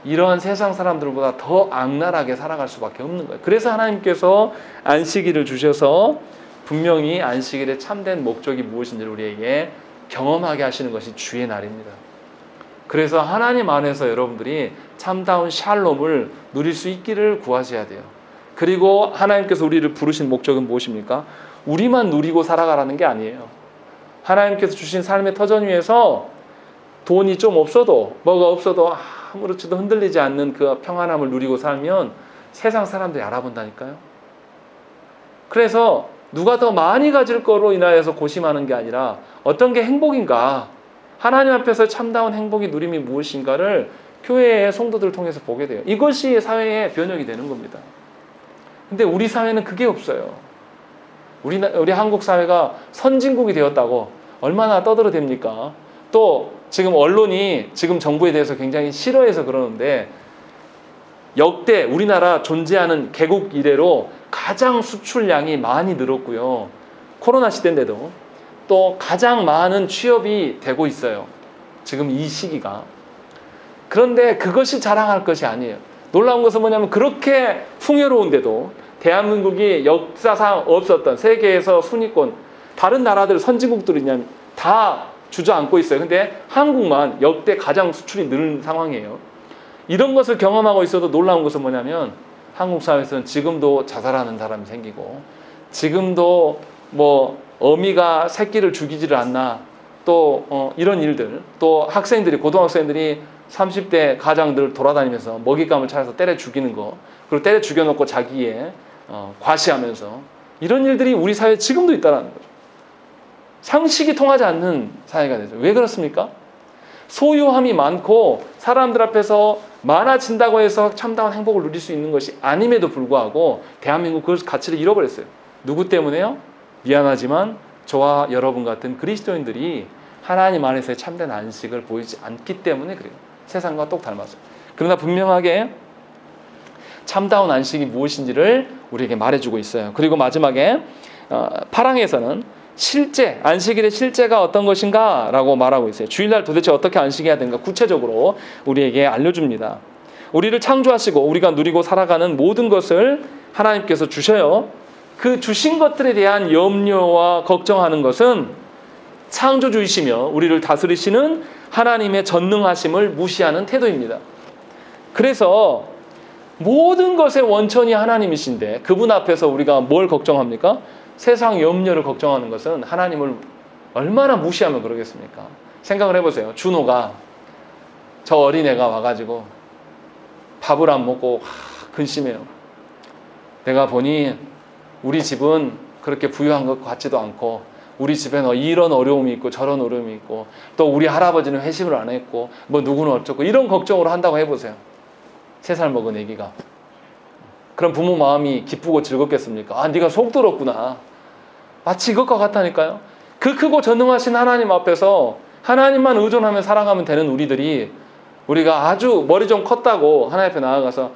이러한 세상 사람들보다 더 악랄하게 살아갈 수밖에 없는 거예요. 그래서 하나님께서 안식일을 주셔서 분명히 안식일의 참된 목적이 무엇인지를 우리에게 경험하게 하시는 것이 주의 날입니다. 그래서 하나님 안에서 여러분들이 참다운 샬롬을 누릴 수 있기를 구하셔야 돼요. 그리고 하나님께서 우리를 부르신 목적은 무엇입니까? 우리만 누리고 살아가라는 게 아니에요. 하나님께서 주신 삶의 터전 위에서 돈이 좀 없어도 뭐가 없어도 아무렇지도 흔들리지 않는 그 평안함을 누리고 살면 세상 사람들이 알아본다니까요. 그래서 누가 더 많이 가질 거로 인하여서 고심하는 게 아니라 어떤 게 행복인가, 하나님 앞에서 참다운 행복이 누림이 무엇인가를 교회의 성도들을 통해서 보게 돼요. 이것이 사회의 변혁이 되는 겁니다. 근데 우리 사회는 그게 없어요. 우리 한국 사회가 선진국이 되었다고 얼마나 떠들어댑니까? 또 지금 언론이 지금 정부에 대해서 굉장히 싫어해서 그러는데 역대 우리나라 존재하는 개국 이래로 가장 수출량이 많이 늘었고요. 코로나 시대인데도 또 가장 많은 취업이 되고 있어요. 지금 이 시기가. 그런데 그것이 자랑할 것이 아니에요. 놀라운 것은 뭐냐면 그렇게 풍요로운데도 대한민국이 역사상 없었던 세계에서 순위권, 다른 나라들 선진국들이냐 다 주저앉고 있어요. 근데 한국만 역대 가장 수출이 는 상황이에요. 이런 것을 경험하고 있어도 놀라운 것은 뭐냐면 한국 사회에서는 지금도 자살하는 사람이 생기고 지금도 뭐 어미가 새끼를 죽이지를 않나 또 이런 일들, 또 학생들이 고등학생들이 30대 가장들 돌아다니면서 먹잇감을 찾아서 때려 죽이는 거, 그리고 때려 죽여놓고 자기의 과시하면서 이런 일들이 우리 사회에 지금도 있다는 거죠. 상식이 통하지 않는 사회가 되죠. 왜 그렇습니까? 소유함이 많고 사람들 앞에서 많아진다고 해서 참다운 행복을 누릴 수 있는 것이 아님에도 불구하고 대한민국 그 가치를 잃어버렸어요. 누구 때문에요? 미안하지만 저와 여러분 같은 그리스도인들이 하나님 안에서의 참된 안식을 보이지 않기 때문에 그래요. 세상과 똑 닮았어요. 그러나 분명하게 참다운 안식이 무엇인지를 우리에게 말해주고 있어요. 그리고 마지막에 8항에서는 실제, 안식일의 실제가 어떤 것인가 라고 말하고 있어요. 주일날 도대체 어떻게 안식해야 되는가 구체적으로 우리에게 알려줍니다. 우리를 창조하시고 우리가 누리고 살아가는 모든 것을 하나님께서 주셔요. 그 주신 것들에 대한 염려와 걱정하는 것은 창조주이시며 우리를 다스리시는 하나님의 전능하심을 무시하는 태도입니다. 그래서 모든 것의 원천이 하나님이신데 그분 앞에서 우리가 뭘 걱정합니까? 세상 염려를 걱정하는 것은 하나님을 얼마나 무시하면 그러겠습니까? 생각을 해보세요. 준호가 저 어린애가 와가지고 밥을 안 먹고 근심해요. 내가 보니 우리 집은 그렇게 부유한 것 같지도 않고 우리 집에는 이런 어려움이 있고 저런 어려움이 있고 또 우리 할아버지는 회식을 안 했고 뭐 누구는 어쩌고 이런 걱정으로 한다고 해보세요. 3살 먹은 애기가. 그럼 부모 마음이 기쁘고 즐겁겠습니까? 아, 네가 속 들었구나. 마치 이것과 같다니까요. 그 크고 전능하신 하나님 앞에서 하나님만 의존하며 살아가면 되는 우리들이 우리가 아주 머리 좀 컸다고 하나님 앞에 나아가서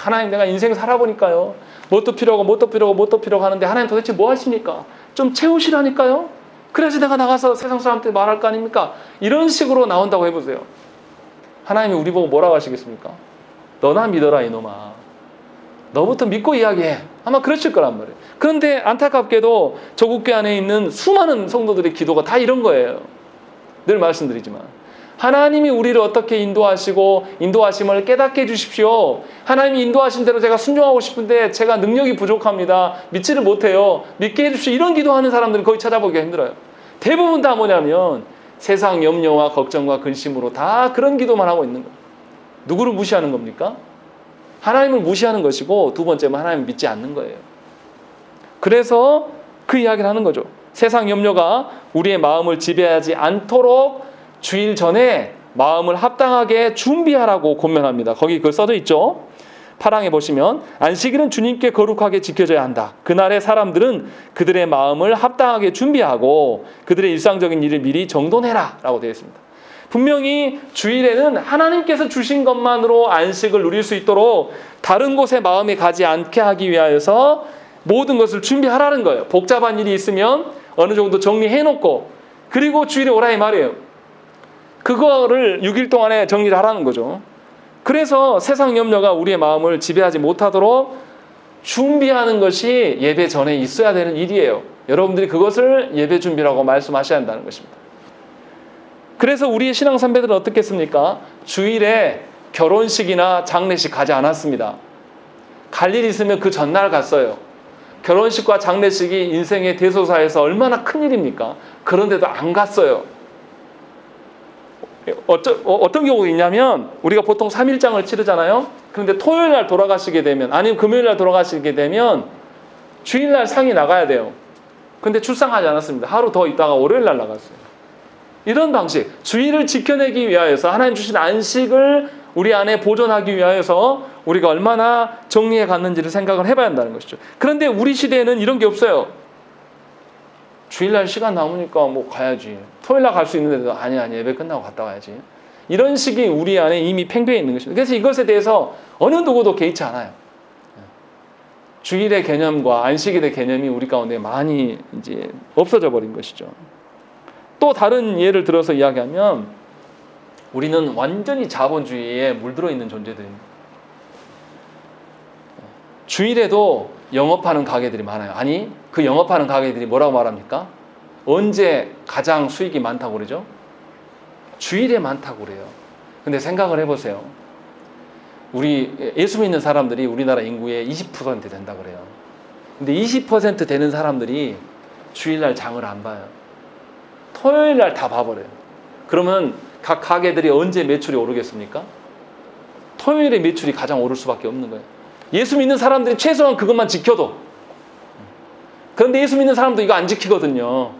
하나님 내가 인생 살아보니까요. 뭣도 필요하고 하는데 하나님 도대체 뭐 하십니까? 좀 채우시라니까요. 그래야지 내가 나가서 세상 사람한테 말할 거 아닙니까? 이런 식으로 나온다고 해보세요. 하나님이 우리 보고 뭐라고 하시겠습니까? 너나 믿어라 이놈아. 너부터 믿고 이야기해. 아마 그러실 거란 말이에요. 그런데 안타깝게도 저국교 안에 있는 수많은 성도들의 기도가 다 이런 거예요. 늘 말씀드리지만 하나님이 우리를 어떻게 인도하시고 인도하심을 깨닫게 해주십시오. 하나님이 인도하신 대로 제가 순종하고 싶은데 제가 능력이 부족합니다. 믿지를 못해요. 믿게 해주십시오. 이런 기도하는 사람들은 거의 찾아보기가 힘들어요. 대부분 다 뭐냐면 세상 염려와 걱정과 근심으로 다 그런 기도만 하고 있는 거예요. 누구를 무시하는 겁니까? 하나님을 무시하는 것이고 두 번째는 하나님을 믿지 않는 거예요. 그래서 그 이야기를 하는 거죠. 세상 염려가 우리의 마음을 지배하지 않도록 주일 전에 마음을 합당하게 준비하라고 권면합니다. 거기 그 써져 있죠. 8항에 보시면 안식일은 주님께 거룩하게 지켜져야 한다. 그날의 사람들은 그들의 마음을 합당하게 준비하고 그들의 일상적인 일을 미리 정돈해라 라고 되어 있습니다. 분명히 주일에는 하나님께서 주신 것만으로 안식을 누릴 수 있도록 다른 곳에 마음이 가지 않게 하기 위하여서 모든 것을 준비하라는 거예요. 복잡한 일이 있으면 어느 정도 정리해놓고 그리고 주일에 오라 이 말이에요. 그거를 6일 동안에 정리를 하라는 거죠. 그래서 세상 염려가 우리의 마음을 지배하지 못하도록 준비하는 것이 예배 전에 있어야 되는 일이에요. 여러분들이 그것을 예배 준비라고 말씀하셔야 한다는 것입니다. 그래서 우리의 신앙 선배들은 어떻게 했습니까? 주일에 결혼식이나 장례식 가지 않았습니다. 갈 일 있으면 그 전날 갔어요. 결혼식과 장례식이 인생의 대소사에서 얼마나 큰 일입니까? 그런데도 안 갔어요. 어떤 경우가 있냐면 우리가 보통 3일장을 치르잖아요. 그런데 토요일 날 돌아가시게 되면 아니면 금요일 날 돌아가시게 되면 주일 날 상이 나가야 돼요. 근데 출상하지 않았습니다. 하루 더 있다가 월요일 날 나갔어요. 이런 방식, 주일을 지켜내기 위하여서 하나님 주신 안식을 우리 안에 보존하기 위하여서 우리가 얼마나 정리해 갔는지를 생각을 해봐야 한다는 것이죠. 그런데 우리 시대에는 이런 게 없어요. 주일날 시간 남으니까 뭐 가야지. 토요일날 갈 수 있는데도 아니 예배 끝나고 갔다 와야지. 이런 식이 우리 안에 이미 팽배해 있는 것입니다. 그래서 이것에 대해서 어느 누구도 개의치 않아요. 주일의 개념과 안식일의 개념이 우리 가운데 많이 이제 없어져 버린 것이죠. 또 다른 예를 들어서 이야기하면 우리는 완전히 자본주의에 물들어 있는 존재들입니다. 주일에도 영업하는 가게들이 많아요. 아니, 그 영업하는 가게들이 뭐라고 말합니까? 언제 가장 수익이 많다고 그러죠? 주일에 많다고 그래요. 근데 생각을 해보세요. 우리 예수 믿는 사람들이 우리나라 인구의 20% 된다고 그래요. 근데 20% 되는 사람들이 주일날 장을 안 봐요. 토요일날 다 봐버려요. 그러면 각 가게들이 언제 매출이 오르겠습니까? 토요일에 매출이 가장 오를 수밖에 없는 거예요. 예수 믿는 사람들이 최소한 그것만 지켜도 그런데 예수 믿는 사람도 이거 안 지키거든요.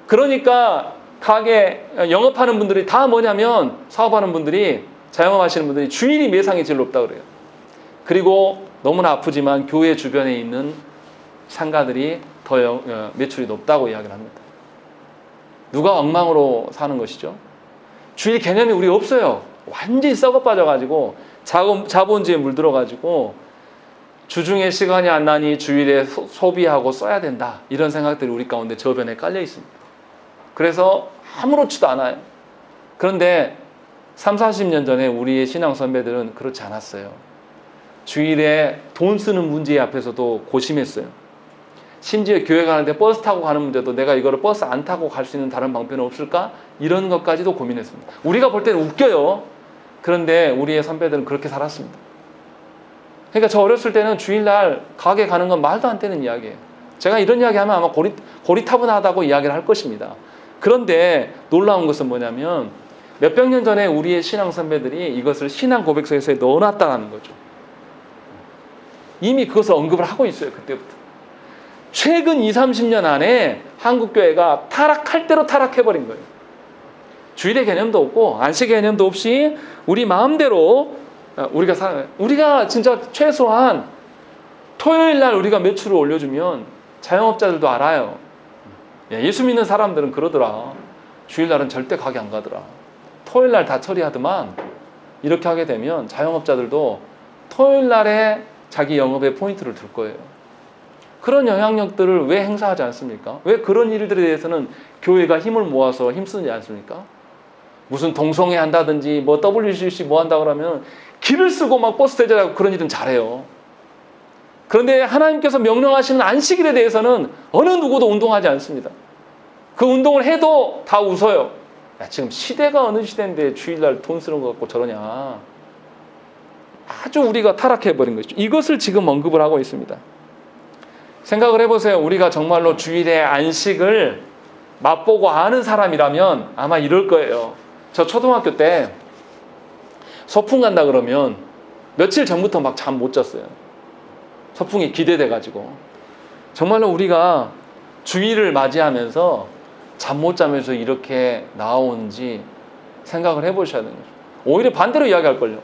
그러니까 가게 영업하는 분들이 다 뭐냐면, 사업하는 분들이, 자영업하시는 분들이 주일이 매상이 제일 높다 그래요. 그리고 너무나 아프지만 교회 주변에 있는 상가들이 더 매출이 높다고 이야기를 합니다. 누가 엉망으로 사는 것이죠? 주일 개념이 우리 없어요. 완전히 썩어 빠져가지고 자본주의에 물들어가지고 주중에 시간이 안 나니 주일에 소비하고 써야 된다, 이런 생각들이 우리 가운데 저변에 깔려 있습니다. 그래서 아무렇지도 않아요. 그런데 30-40년 전에 우리의 신앙 선배들은 그렇지 않았어요. 주일에 돈 쓰는 문제 앞에서도 고심했어요. 심지어 교회 가는데 버스 타고 가는 문제도 내가 이거를 버스 안 타고 갈 수 있는 다른 방편은 없을까? 이런 것까지도 고민했습니다. 우리가 볼 때는 웃겨요. 그런데 우리의 선배들은 그렇게 살았습니다. 그러니까 저 어렸을 때는 주일날 가게 가는 건 말도 안 되는 이야기예요. 제가 이런 이야기하면 아마 고리타분하다고 이야기를 할 것입니다. 그런데 놀라운 것은 뭐냐면, 몇백 년 전에 우리의 신앙 선배들이 이것을 신앙 고백서에 넣어놨다는 거죠. 이미 그것을 언급을 하고 있어요. 그때부터. 최근 20-30년 안에 한국교회가 타락할 대로 타락해버린 거예요. 주일의 개념도 없고 안식 개념도 없이 우리 마음대로 우리가 진짜 최소한 토요일 날 우리가 매출을 올려주면 자영업자들도 알아요. 예수 믿는 사람들은 그러더라. 주일날은 절대 가게 안 가더라. 토요일 날 다 처리하더만. 이렇게 하게 되면 자영업자들도 토요일 날에 자기 영업에 포인트를 둘 거예요. 그런 영향력들을 왜 행사하지 않습니까? 왜 그런 일들에 대해서는 교회가 힘을 모아서 힘쓰지 않습니까? 무슨 동성애 한다든지 뭐 WCC 뭐 한다 그러면 길을 쓰고 막 버스 대절하고 그런 일은 잘해요. 그런데 하나님께서 명령하시는 안식일에 대해서는 어느 누구도 운동하지 않습니다. 그 운동을 해도 다 웃어요. 야, 지금 시대가 어느 시대인데 주일날 돈 쓰는 거 갖고 저러냐. 아주 우리가 타락해버린 것이죠. 이것을 지금 언급을 하고 있습니다. 생각을 해보세요. 우리가 정말로 주일의 안식을 맛보고 아는 사람이라면 아마 이럴 거예요. 저 초등학교 때 소풍 간다 그러면 며칠 전부터 막 잠 못 잤어요. 소풍이 기대돼가지고. 정말로 우리가 주일을 맞이하면서 잠 못 자면서 이렇게 나오는지 생각을 해보셔야 되는 거죠. 오히려 반대로 이야기할걸요.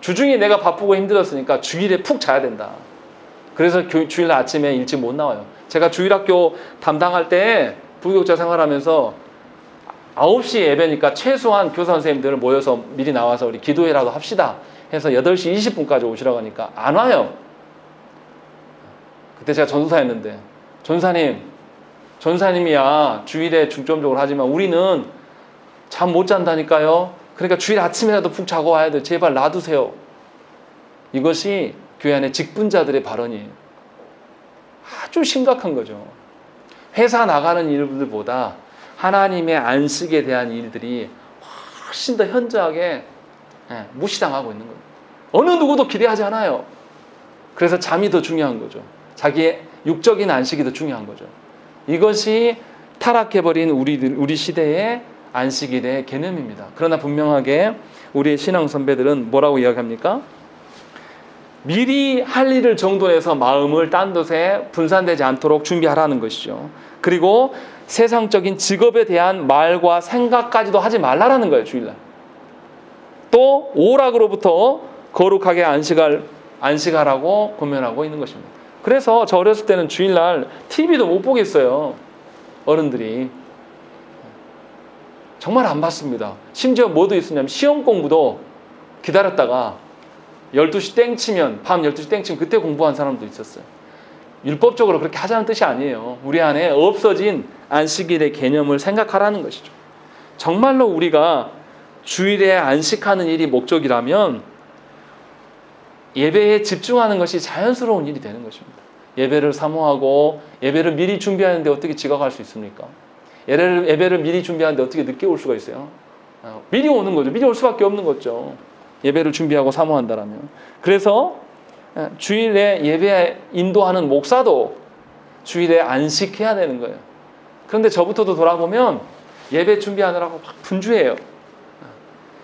주중에 내가 바쁘고 힘들었으니까 주일에 푹 자야 된다. 그래서 주일 아침에 일찍 못 나와요. 제가 주일학교 담당할 때 부교육자 생활하면서 9시 예배니까 최소한 교사 선생님들 모여서 미리 나와서 우리 기도회라도 합시다 해서 8시 20분까지 오시라고 하니까 안 와요. 그때 제가 전도사였는데, 전사님이야 주일에 중점적으로 하지만 우리는 잠 못 잔다니까요. 그러니까 주일 아침이라도 푹 자고 와야 돼. 제발 놔두세요. 이것이 교회 안에 직분자들의 발언이에요. 아주 심각한 거죠. 회사 나가는 일들보다 하나님의 안식에 대한 일들이 훨씬 더 현저하게 무시당하고 있는 거예요. 어느 누구도 기대하지 않아요. 그래서 잠이 더 중요한 거죠. 자기의 육적인 안식이 더 중요한 거죠. 이것이 타락해버린 우리 시대의 안식일의 개념입니다. 그러나 분명하게 우리의 신앙 선배들은 뭐라고 이야기합니까? 미리 할 일을 정돈해서 마음을 딴 곳에 분산되지 않도록 준비하라는 것이죠. 그리고 세상적인 직업에 대한 말과 생각까지도 하지 말라라는 거예요. 주일날. 또 오락으로부터 거룩하게 안식하라고 권면하고 있는 것입니다. 그래서 저 어렸을 때는 주일날 TV도 못 보겠어요. 어른들이. 정말 안 봤습니다. 심지어 뭐도 있었냐면 시험 공부도 기다렸다가 12시 땡 치면, 밤 12시 땡 치면 그때 공부한 사람도 있었어요. 율법적으로 그렇게 하자는 뜻이 아니에요. 우리 안에 없어진 안식일의 개념을 생각하라는 것이죠. 정말로 우리가 주일에 안식하는 일이 목적이라면 예배에 집중하는 것이 자연스러운 일이 되는 것입니다. 예배를 사모하고 예배를 미리 준비하는데 어떻게 지각할 수 있습니까? 예배를 미리 준비하는데 어떻게 늦게 올 수가 있어요? 미리 오는 거죠. 미리 올 수밖에 없는 거죠. 예배를 준비하고 사모한다라면. 그래서 주일에 예배 인도하는 목사도 주일에 안식해야 되는 거예요. 그런데 저부터도 돌아보면 예배 준비하느라고 막 분주해요.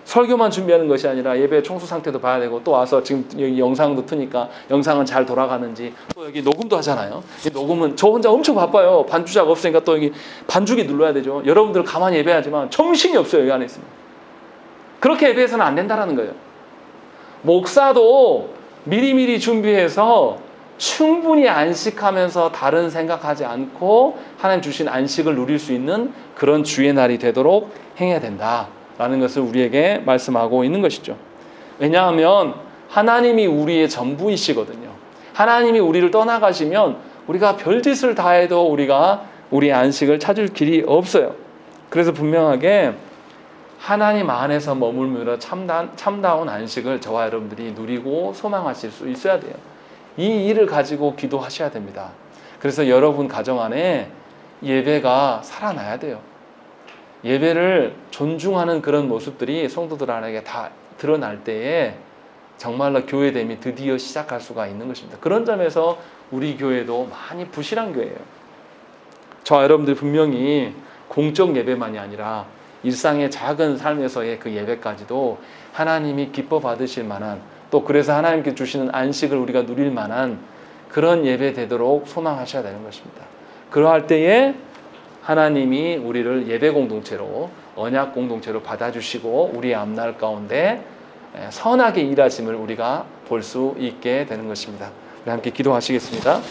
설교만 준비하는 것이 아니라 예배 청소 상태도 봐야 되고, 또 와서 지금 여기 영상도 트니까 영상은 잘 돌아가는지, 또 여기 녹음도 하잖아요. 이 녹음은 저 혼자 엄청 바빠요. 반주자가 없으니까 또 여기 반주기 눌러야 되죠. 여러분들 가만히 예배하지만 정신이 없어요. 여기 안에 있으면. 그렇게 예배해서는 안 된다는 거예요. 목사도 미리미리 준비해서 충분히 안식하면서 다른 생각하지 않고 하나님 주신 안식을 누릴 수 있는 그런 주의 날이 되도록 행해야 된다라는 것을 우리에게 말씀하고 있는 것이죠. 왜냐하면 하나님이 우리의 전부이시거든요. 하나님이 우리를 떠나가시면 우리가 별짓을 다 해도 우리가 우리의 안식을 찾을 길이 없어요. 그래서 분명하게 하나님 안에서 머물며 참다운 안식을 저와 여러분들이 누리고 소망하실 수 있어야 돼요. 이 일을 가지고 기도하셔야 됩니다. 그래서 여러분 가정 안에 예배가 살아나야 돼요. 예배를 존중하는 그런 모습들이 성도들 안에 다 드러날 때에 정말로 교회됨이 드디어 시작할 수가 있는 것입니다. 그런 점에서 우리 교회도 많이 부실한 교회예요. 저와 여러분들 분명히 공적 예배만이 아니라 일상의 작은 삶에서의 그 예배까지도 하나님이 기뻐 받으실 만한, 또 그래서 하나님께 주시는 안식을 우리가 누릴 만한 그런 예배 되도록 소망하셔야 되는 것입니다. 그러할 때에 하나님이 우리를 예배 공동체로, 언약 공동체로 받아주시고 우리의 앞날 가운데 선하게 일하심을 우리가 볼 수 있게 되는 것입니다. 우리 함께 기도하시겠습니다.